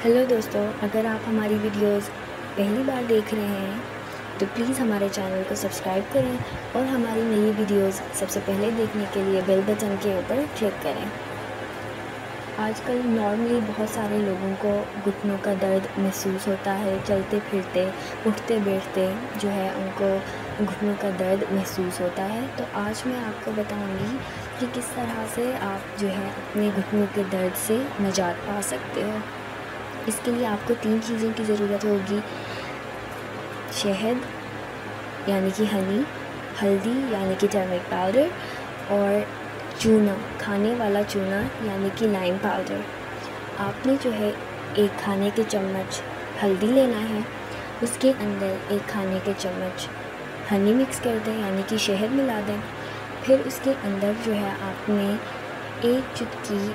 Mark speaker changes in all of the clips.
Speaker 1: Hello दोस्तों, अगर आप हमारी वीडियोस पहली बार देख रहे हैं तो प्लीज़ हमारे चैनल को सब्सक्राइब करें और हमारी नई वीडियोस सबसे पहले देखने के लिए बेल बटन के ऊपर क्लिक करें। आजकल नॉर्मली बहुत सारे लोगों को घुटनों का दर्द महसूस होता है। चलते फिरते, उठते बैठते जो है उनको घुटनों का दर्द महसूस होता है। तो आज मैं आपको बताऊंगी कि किस तरह से आप जो है अपने घुटनों के दर्द से निजात पा सकते हो। इसके लिए आपको 3 चीज़ों की ज़रूरत होगी। शहद यानी कि हनी, हल्दी यानी कि टर्मरिक पाउडर और चूना, खाने वाला चूना यानी कि लाइम पाउडर। आपने जो है 1 खाने के चम्मच हल्दी लेना है, उसके अंदर 1 खाने के चम्मच हनी मिक्स कर दें यानी कि शहद मिला दें। फिर उसके अंदर जो है आपने 1 चुटकी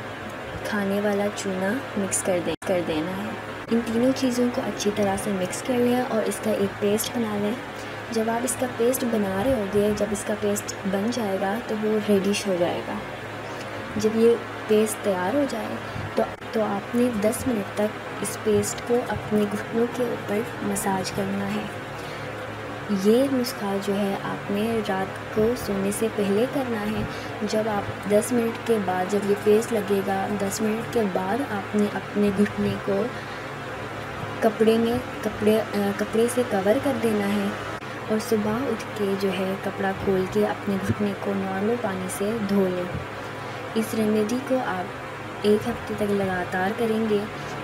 Speaker 1: खाने वाला चूना मिक्स कर देना है। इन तीनों चीज़ों को अच्छी तरह से मिक्स कर लें और इसका एक पेस्ट बना लें। जब आप इसका पेस्ट बना रहे होगे, जब इसका पेस्ट बन जाएगा तो वो रेडिश हो जाएगा। जब ये पेस्ट तैयार हो जाए तो आपने 10 मिनट तक इस पेस्ट को अपने घुटनों के ऊपर मसाज करना है। ये नुस्खा जो है आपने रात को सोने से पहले करना है। जब आप 10 मिनट के बाद, जब ये पेस्ट लगेगा, 10 मिनट के बाद आपने अपने घुटने को कपड़े से कवर कर देना है और सुबह उठ के जो है कपड़ा खोल के अपने घुटने को नॉर्मल पानी से धो लें। इस रेमेडी को आप 1 हफ्ते तक लगातार करेंगे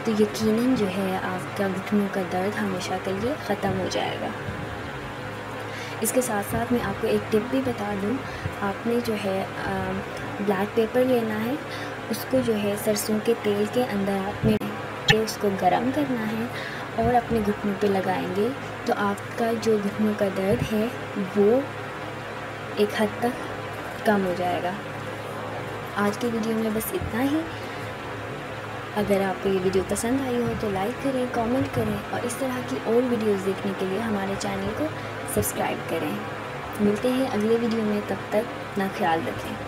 Speaker 1: तो यकीनन जो है आपका घुटनों का दर्द हमेशा के लिए ख़त्म हो जाएगा। इसके साथ साथ मैं आपको एक टिप भी बता दूं। आपने जो है ब्लैक पेपर लेना है, उसको जो है सरसों के तेल के अंदर आपने उसको गरम करना है और अपने घुटनों पे लगाएंगे तो आपका जो घुटनों का दर्द है वो एक हद तक कम हो जाएगा। आज की वीडियो में बस इतना ही। अगर आपको ये वीडियो पसंद आई हो तो लाइक करें, कमेंट करें और इस तरह की और वीडियोस देखने के लिए हमारे चैनल को सब्सक्राइब करें। मिलते हैं अगले वीडियो में, तब तक अपना ख्याल रखें।